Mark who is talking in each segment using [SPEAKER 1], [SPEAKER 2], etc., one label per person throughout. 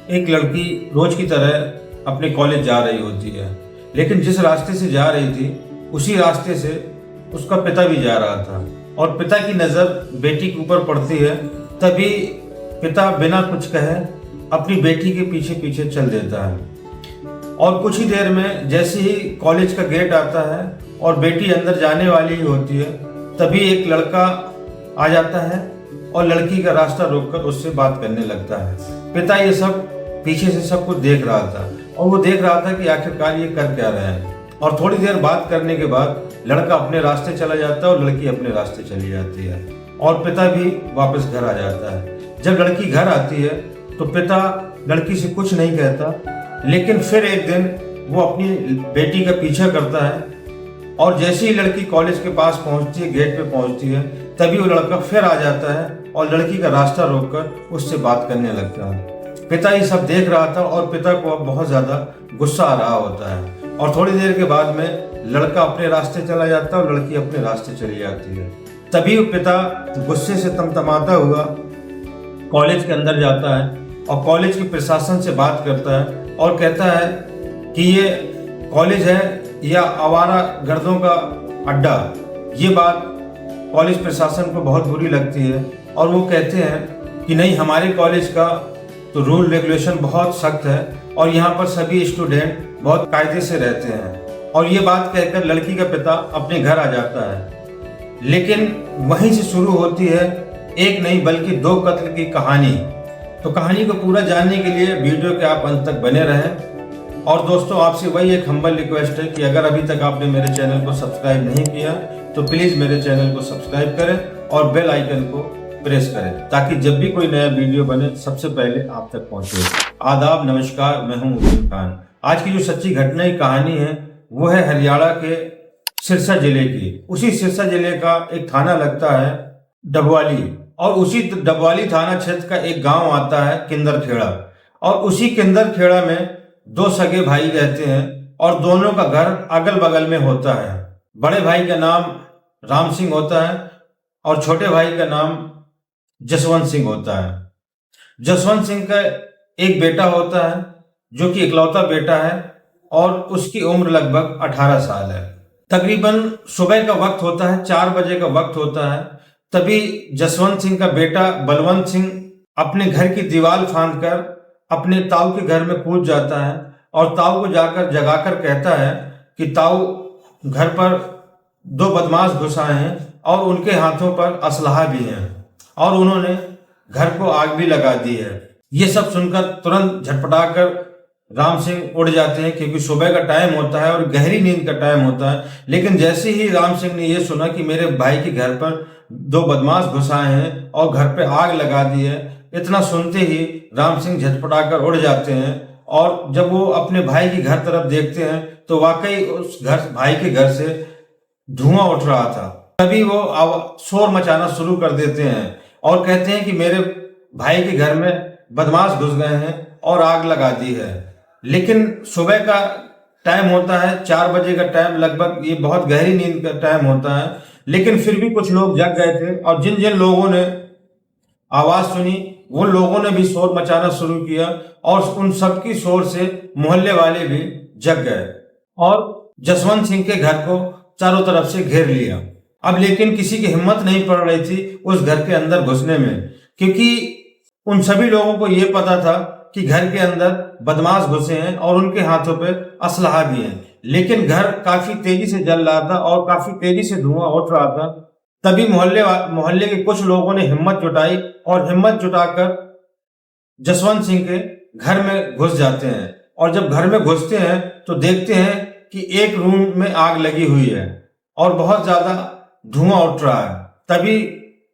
[SPEAKER 1] एक लड़की रोज की तरह अपने कॉलेज जा रही होती है, लेकिन जिस रास्ते से जा रही थी उसी रास्ते से उसका पिता भी जा रहा था और पिता की नज़र बेटी के ऊपर पड़ती है। तभी पिता बिना कुछ कहे अपनी बेटी के पीछे पीछे चल देता है और कुछ ही देर में जैसे ही कॉलेज का गेट आता है और बेटी अंदर जाने वाली ही होती है, तभी एक लड़का आ जाता है और लड़की का रास्ता रोककर उससे बात करने लगता है। पिता ये सब पीछे से सब कुछ देख रहा था और वो देख रहा था कि आखिरकार ये कर क्या रहे हैं। और थोड़ी देर बात करने के बाद लड़का अपने रास्ते चला जाता है और लड़की अपने रास्ते चली जाती है और पिता भी वापस घर आ जाता है। जब लड़की घर आती है तो पिता लड़की से कुछ नहीं कहता, लेकिन फिर एक दिन वो अपनी बेटी का पीछा करता है और जैसे ही लड़की कॉलेज के पास पहुंचती है, गेट पे पहुंचती है, तभी वो लड़का फिर आ जाता है और लड़की का रास्ता रोककर उससे बात करने लगता है। पिता ये सब देख रहा था और पिता को अब बहुत ज़्यादा गुस्सा आ रहा होता है और थोड़ी देर के बाद में लड़का अपने रास्ते चला जाता है और लड़की अपने रास्ते चली जाती है। तभी वो पिता गुस्से से तमतमाता हुआ कॉलेज के अंदर जाता है और कॉलेज के प्रशासन से बात करता है और कहता है कि ये कॉलेज है या आवारा गर्दों का अड्डा। ये बात कॉलेज प्रशासन को बहुत बुरी लगती है और वो कहते हैं कि नहीं, हमारे कॉलेज का तो रूल रेगुलेशन बहुत सख्त है और यहाँ पर सभी स्टूडेंट बहुत कायदे से रहते हैं। और ये बात कहकर लड़की का पिता अपने घर आ जाता है, लेकिन वहीं से शुरू होती है एक नहीं बल्कि दो कत्ल की कहानी। तो कहानी को पूरा जानने के लिए वीडियो के आप अंत तक बने रहें। और दोस्तों, आपसे वही एक हम्बल रिक्वेस्ट है कि अगर अभी तक आपने मेरे चैनल को सब्सक्राइब नहीं किया तो प्लीज़ मेरे चैनल को सब्सक्राइब करें और बेल आइकन को प्रेस करें ताकि जब भी कोई नया वीडियो बने सबसे पहले आप तक पहुंचे। आदाब, नमस्कार, मैं हूं उदीन खान। आज की जो सच्ची घटना की कहानी है वो है हरियाणा के सिरसा जिले की। उसी सिरसा जिले का एक थाना लगता है डबवाली और उसी डबवाली थाना क्षेत्र का एक गाँव आता है किंदरखेड़ा और उसी किंदरखेड़ा में दो सगे भाई रहते हैं और दोनों का घर अगल बगल में होता है। बड़े भाई का नाम राम सिंह होता है और छोटे भाई का नाम जसवंत सिंह होता है। जसवंत सिंह का एक बेटा होता है जो कि इकलौता बेटा है और उसकी उम्र लगभग 18 साल है। तकरीबन सुबह का वक्त होता है, 4 बजे का वक्त होता है। तभी जसवंत सिंह का बेटा बलवंत सिंह अपने घर की दीवार फांदकर अपने ताऊ के घर में कूद जाता है और ताऊ को जाकर जगाकर कहता है कि ताऊ, घर पर 2 बदमाश घुस आए हैं और उनके हाथों पर असलहा भी हैं और उन्होंने घर को आग भी लगा दी है। ये सब सुनकर तुरंत झटपटाकर राम सिंह उड़ जाते हैं क्योंकि सुबह का टाइम होता है और गहरी नींद का टाइम होता है। लेकिन जैसे ही राम सिंह ने ये सुना कि मेरे भाई के घर पर 2 बदमाश घुस आए हैं और घर पे आग लगा दी है, इतना सुनते ही राम सिंह झटपटाकर उड़ जाते हैं और जब वो अपने भाई के घर तरफ देखते हैं तो वाकई उस भाई के घर से धुआं उठ रहा था। तभी वो शोर मचाना शुरू कर देते हैं और कहते हैं कि मेरे भाई के घर में बदमाश घुस गए हैं और आग लगा दी है। लेकिन सुबह का टाइम होता है, 4 बजे का टाइम, लगभग ये बहुत गहरी नींद का टाइम होता है, लेकिन फिर भी कुछ लोग जग गए थे और जिन जिन लोगों ने आवाज सुनी वो लोगों ने भी शोर मचाना शुरू किया और उन सबकी शोर से मोहल्ले वाले भी जग गए और जसवंत सिंह के घर को चारों तरफ से घेर लिया। अब लेकिन किसी की हिम्मत नहीं पड़ रही थी उस घर के अंदर घुसने में, क्योंकि उन सभी लोगों को यह पता था कि घर के अंदर बदमाश घुसे हैं और उनके हाथों पे असलहा भी है। लेकिन घर काफी तेजी से जल रहा था और काफी तेजी से धुआं उठ रहा था। तभी मोहल्ले के कुछ लोगों ने हिम्मत जुटाई और हिम्मत जुटाकर जसवंत सिंह के घर में घुस जाते हैं और जब घर में घुसते हैं तो देखते हैं कि एक रूम में आग लगी हुई है और बहुत ज्यादा धुआं उठ रहा है। तभी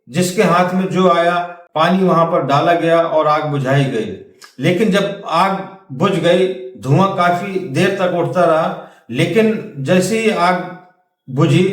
[SPEAKER 1] जिसके हाथ में जो आया पानी वहां पर डाला गया और आग बुझाई गई। लेकिन जब आग बुझ गई, धुआं काफी देर तक उठता रहा, लेकिन जैसे ही आग बुझी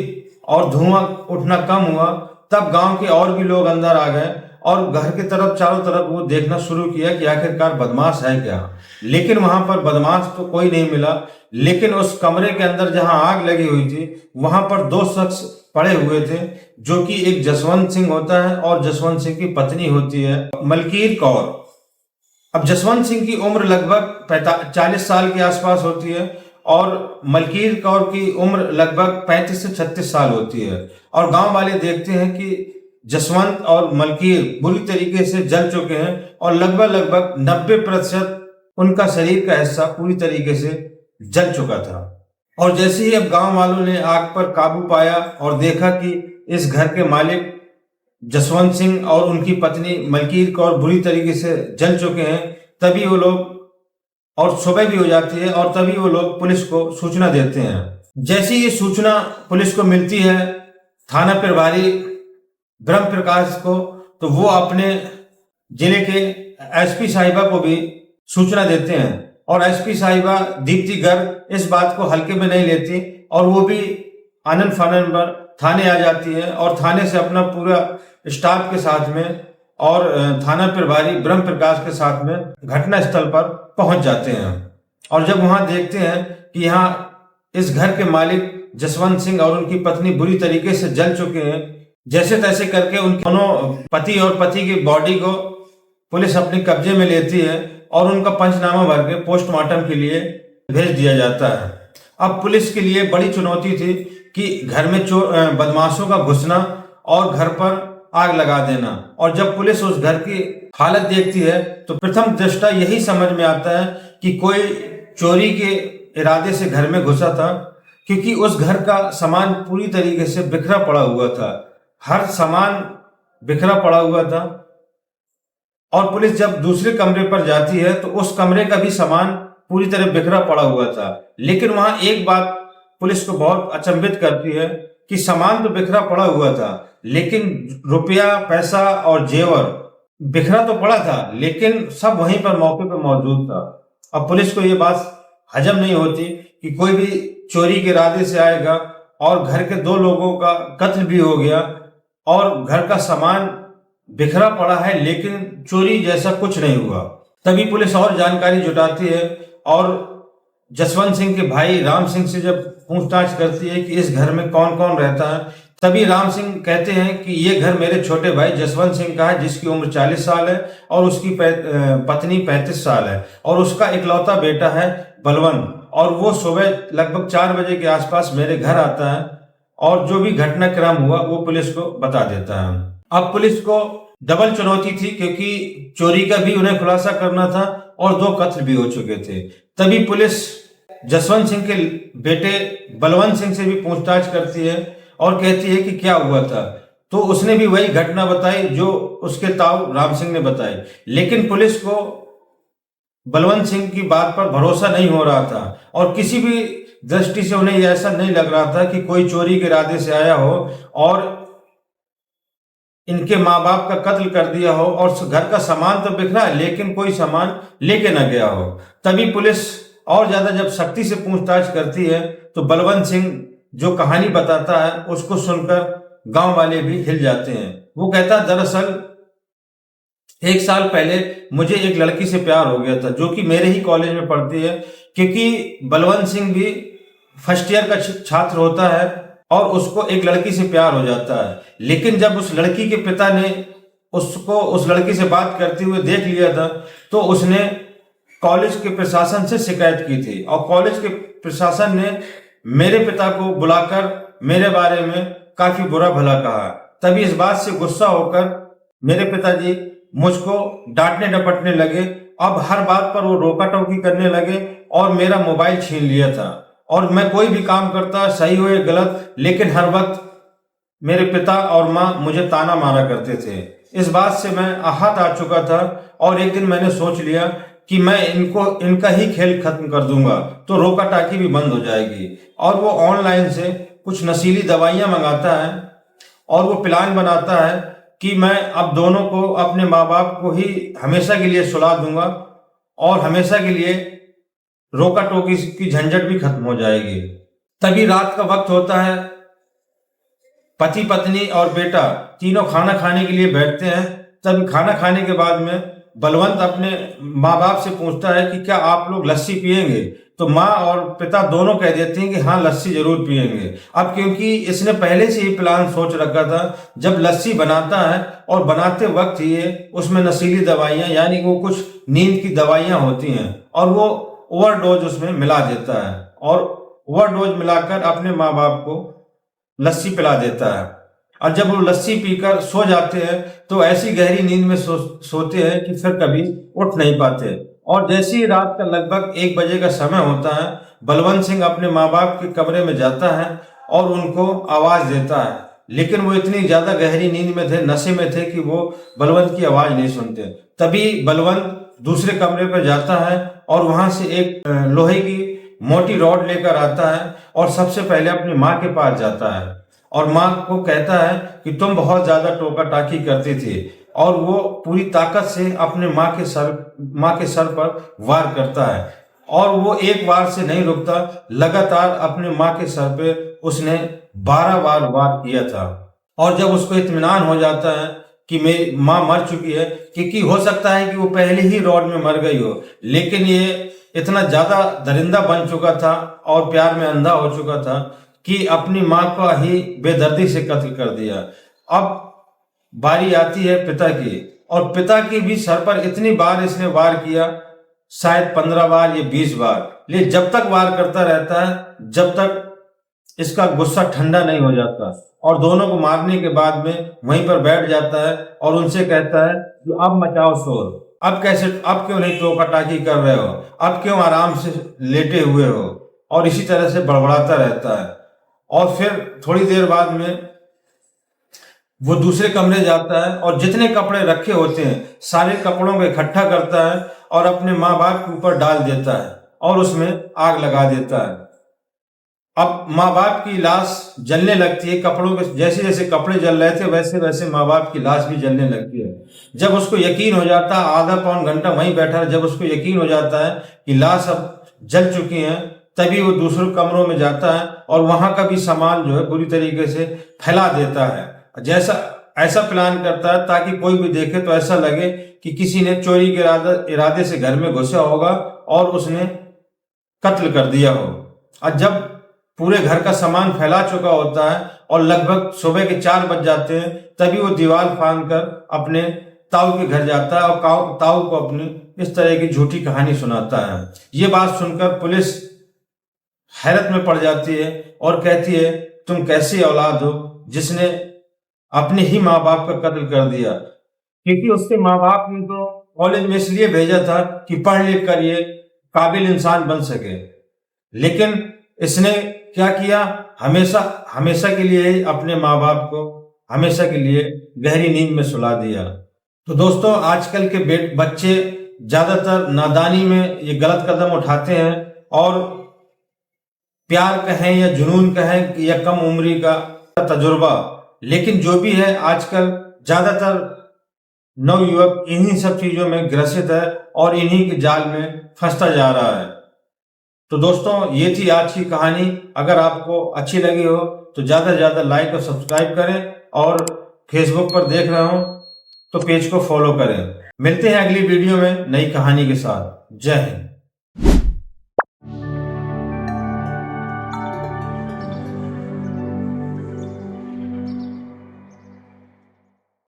[SPEAKER 1] और धुआं उठना कम हुआ तब गांव के और भी लोग अंदर आ गए और घर की तरफ चारों तरफ वो देखना शुरू किया कि आखिरकार बदमाश है क्या। लेकिन वहां पर बदमाश तो कोई नहीं मिला, लेकिन उस कमरे के अंदर जहां आग लगी हुई थी वहां पर 2 शख्स पड़े हुए थे, जो कि एक जसवंत सिंह होता है और जसवंत सिंह की पत्नी होती है मलकीर कौर। अब जसवंत सिंह की उम्र लगभग 40 साल के आसपास होती है और मलकीर कौर की उम्र लगभग 35 से 36 साल होती है। और गांव वाले देखते हैं कि जसवंत और मलकीर बुरी तरीके से जल चुके हैं और लगभग 90% उनका शरीर का हिस्सा पूरी तरीके से जल चुका था। और जैसे ही अब गांव वालों ने आग पर काबू पाया और देखा कि इस घर के मालिक जसवंत सिंह और उनकी पत्नी मलकीर कौर बुरी तरीके से जल चुके हैं, तभी वो लोग, और सुबह भी हो जाती है और तभी वो लोग पुलिस को सूचना देते हैं। जैसी ये सूचना पुलिस को मिलती है थाना प्रभारी ब्रह्म प्रकाश को, तो वो अपने जिले के एसपी साहिबा को भी सूचना देते हैं और एसपी साहिबा दीप्ति गर्ग इस बात को हल्के में नहीं लेती और वो भी आनन फानन पर थाने आ जाती है और थाने से अपना पूरा स्टाफ के साथ में और थाना प्रभारी ब्रह्म प्रकाश के साथ में घटना स्थल पर पहुंच जाते हैं। और जब वहां देखते हैं कि यहाँ इस घर के मालिक जसवंत सिंह और उनकी पत्नी बुरी तरीके से जल चुके हैं, जैसे तैसे करके उन दोनों पति और पति की बॉडी को पुलिस अपने कब्जे में लेती है और उनका पंचनामा भर के पोस्टमार्टम के लिए भेज दिया जाता है। अब पुलिस के लिए बड़ी चुनौती थी कि घर में बदमाशों का घुसना और घर पर आग लगा देना। और जब पुलिस उस घर की हालत देखती है तो प्रथम दृष्टा यही समझ में आता है कि कोई चोरी के इरादे से घर में घुसा था, क्योंकि उस घर का सामान पूरी तरीके से बिखरा पड़ा हुआ था, हर सामान बिखरा पड़ा हुआ था। और पुलिस जब दूसरे कमरे पर जाती है तो उस कमरे का भी सामान पूरी तरह बिखरा पड़ा हुआ था। लेकिन वहां एक बात पुलिस को बहुत अचंभित करती है कि सामान तो बिखरा पड़ा हुआ था, लेकिन रुपया, पैसा और जेवर बिखरा तो पड़ा था, लेकिन सब वहीं पर मौके पर मौजूद था। अब पुलिस को ये बात हजम नहीं होती कि कोई भी चोरी के इरादे से आएगा और घर के 2 लोगों का कत्ल भी हो गया और घर का सामान बिखरा पड़ा है, लेकिन चोरी जैसा कुछ नहीं हुआ। तभी पुलिस और जानकारी जुटाती है और जसवंत सिंह के भाई राम सिंह से जब पूछताछ करती है कि इस घर में कौन कौन रहता है, तभी राम सिंह कहते हैं कि ये घर मेरे छोटे भाई जसवंत सिंह का है, जिसकी उम्र 40 साल है और उसकी पत्नी 35 साल है और उसका इकलौता बेटा है बलवंत। और वो सुबह लगभग 4 बजे के आसपास मेरे घर आता है और जो भी घटनाक्रम हुआ वो पुलिस को बता देता है। अब पुलिस को डबल चुनौती थी, क्योंकि चोरी का भी उन्हें खुलासा करना था और 2 कत्ल भी हो चुके थे। तभी पुलिस जसवंत सिंह के बेटे बलवंत सिंह से भी पूछताछ करती है और कहती है कि क्या हुआ था, तो उसने भी वही घटना बताई जो उसके ताऊ राम सिंह ने बताई। लेकिन पुलिस को बलवंत सिंह की बात पर भरोसा नहीं हो रहा था और किसी भी दृष्टि से उन्हें ऐसा नहीं लग रहा था कि कोई चोरी के इरादे से आया हो और इनके माँ बाप का कत्ल कर दिया हो और घर का सामान तो बिखरा है लेकिन कोई सामान लेके न गया हो। तभी पुलिस और ज्यादा जब सख्ती से पूछताछ करती है तो बलवंत सिंह जो कहानी बताता है उसको सुनकर गांव वाले भी हिल जाते हैं। वो कहता है, दरअसल 1 साल पहले मुझे एक लड़की से प्यार हो गया था जो कि मेरे ही कॉलेज में पढ़ती है, क्योंकि बलवंत सिंह भी फर्स्ट ईयर का छात्र होता है और उसको एक लड़की से प्यार हो जाता है। लेकिन जब उस लड़की के पिता ने उसको उस लड़की से बात करते हुए देख लिया था तो उसने कॉलेज के प्रशासन से शिकायत की थी और कॉलेज के प्रशासन ने मेरे पिता को बुलाकर मेरे बारे में काफी बुरा भला कहा। तभी इस बात से गुस्सा होकर मेरे पिताजी मुझको डांटने डपटने लगे। अब हर बात पर वो रोका टोकी करने लगे और मेरा मोबाइल छीन लिया था और मैं कोई भी काम करता, सही हो या गलत, लेकिन हर वक्त मेरे पिता और माँ मुझे ताना मारा करते थे। इस बात से मैं आहत आ चुका था और एक दिन मैंने सोच लिया कि मैं इनका ही खेल खत्म कर दूंगा तो रोका टाकी भी बंद हो जाएगी। और वो ऑनलाइन से कुछ नशीली दवाइयां मंगाता है और वो प्लान बनाता है कि मैं अब दोनों को, अपने माँ बाप को ही हमेशा के लिए सुला दूंगा और हमेशा के लिए रोका टोकी की झंझट भी खत्म हो जाएगी। तभी रात का वक्त होता है, पति पत्नी और बेटा तीनों खाना खाने के लिए बैठते हैं। तभी खाना खाने के बाद में बलवंत अपने माँ बाप से पूछता है कि क्या आप लोग लस्सी पियेंगे, तो माँ और पिता दोनों कह देते हैं कि हाँ लस्सी जरूर पिएंगे। अब क्योंकि इसने पहले से ही प्लान सोच रखा था, जब लस्सी बनाता है और बनाते वक्त ये उसमें नशीली दवाइयां यानी वो कुछ नींद की दवाइयां होती हैं और वो ओवरडोज उसमें मिला देता है और ओवरडोज मिलाकर अपने माँ बाप को लस्सी पिला देता है। और जब वो लस्सी पीकर सो जाते हैं तो ऐसी गहरी नींद में सोते हैं कि फिर कभी उठ नहीं पाते। और जैसे ही रात का लगभग 1 बजे का समय होता है, बलवंत सिंह अपने माँ बाप के कमरे में जाता है और उनको आवाज देता है, लेकिन वो इतनी ज्यादा गहरी नींद में थे, नशे में थे कि वो बलवंत की आवाज नहीं सुनते। तभी बलवंत दूसरे कमरे पर जाता है और वहां से एक लोहे की मोटी रॉड लेकर आता है और सबसे पहले अपनी माँ के पास जाता है और माँ को कहता है कि तुम बहुत ज्यादा टोका टाकी करती थी, और वो पूरी ताकत से अपने माँ के सर पर वार करता है और वो एक बार से नहीं रुकता, लगातार अपने माँ के सर पे उसने 12 बार वार किया था। और जब उसको इत्मीनान हो जाता है कि मेरी माँ मर चुकी है, क्योंकि हो सकता है कि वो पहले ही रॉड में मर गई हो, लेकिन ये इतना ज्यादा दरिंदा बन चुका था और प्यार में अंधा हो चुका था कि अपनी माँ का ही बेदर्दी से कत्ल कर दिया। अब बारी आती है पिता की, और पिता की भी सर पर इतनी बार इसने वार किया, शायद 15 बार या 20 बार, लेकिन जब तक वार करता रहता है जब तक इसका गुस्सा ठंडा नहीं हो जाता, और दोनों को मारने के बाद में वहीं पर बैठ जाता है और उनसे कहता है कि अब मचाओ शोर, अब कैसे, अब क्यों नहीं टोका टाकी कर रहे हो, अब क्यों आराम से लेटे हुए हो, और इसी तरह से बड़बड़ाता रहता है। और फिर थोड़ी देर बाद में वो दूसरे कमरे जाता है और जितने कपड़े रखे होते हैं सारे कपड़ों को इकट्ठा करता है और अपने माँ बाप के ऊपर डाल देता है और उसमें आग लगा देता है। अब माँ बाप की लाश जलने लगती है, कपड़ों के जैसे जैसे कपड़े जल रहे थे वैसे वैसे माँ बाप की लाश भी जलने लगती है। जब उसको यकीन हो जाता है, आधा पौन घंटा वहीं बैठा, जब उसको यकीन हो जाता है कि लाश अब जल चुकी है, तभी वो दूसरे कमरों में जाता है और वहां का भी सामान जो है पूरी तरीके से फैला देता है। जैसा ऐसा प्लान करता है ताकि कोई भी देखे तो ऐसा लगे कि किसी ने चोरी के इरादे से घर में घुसा होगा और उसने कत्ल कर दिया हो। और जब पूरे घर का सामान फैला चुका होता है और लगभग सुबह के 4 बज जाते हैं, तभी वो दीवार फांद कर अपने ताऊ के घर जाता है और ताऊ को अपनी इस तरह की झूठी कहानी सुनाता है। ये बात सुनकर पुलिस हैरत में पड़ जाती है और कहती है तुम कैसी औलाद हो जिसने अपने ही माँ बाप का कत्ल कर दिया, क्योंकि उसके माँ बाप ने तो कॉलेज में इसलिए भेजा था कि पढ़ लिख कर ये काबिल इंसान बन सके, लेकिन इसने क्या किया, हमेशा हमेशा के लिए अपने माँ बाप को हमेशा के लिए गहरी नींद में सुला दिया। तो दोस्तों आजकल के बच्चे ज्यादातर नादानी में ये गलत कदम उठाते हैं और प्यार कहें या जुनून कहें या कम उम्री का तजुर्बा, लेकिन जो भी है आजकल ज्यादातर नवयुवक इन्हीं सब चीजों में ग्रसित है और इन्हीं के जाल में फंसता जा रहा है। तो दोस्तों ये थी आज की कहानी। अगर आपको अच्छी लगी हो तो ज्यादा से ज्यादा लाइक और सब्सक्राइब करें, और फेसबुक पर देख रहे हो तो पेज को फॉलो करें। मिलते हैं अगली वीडियो में नई कहानी के साथ। जय हिंद।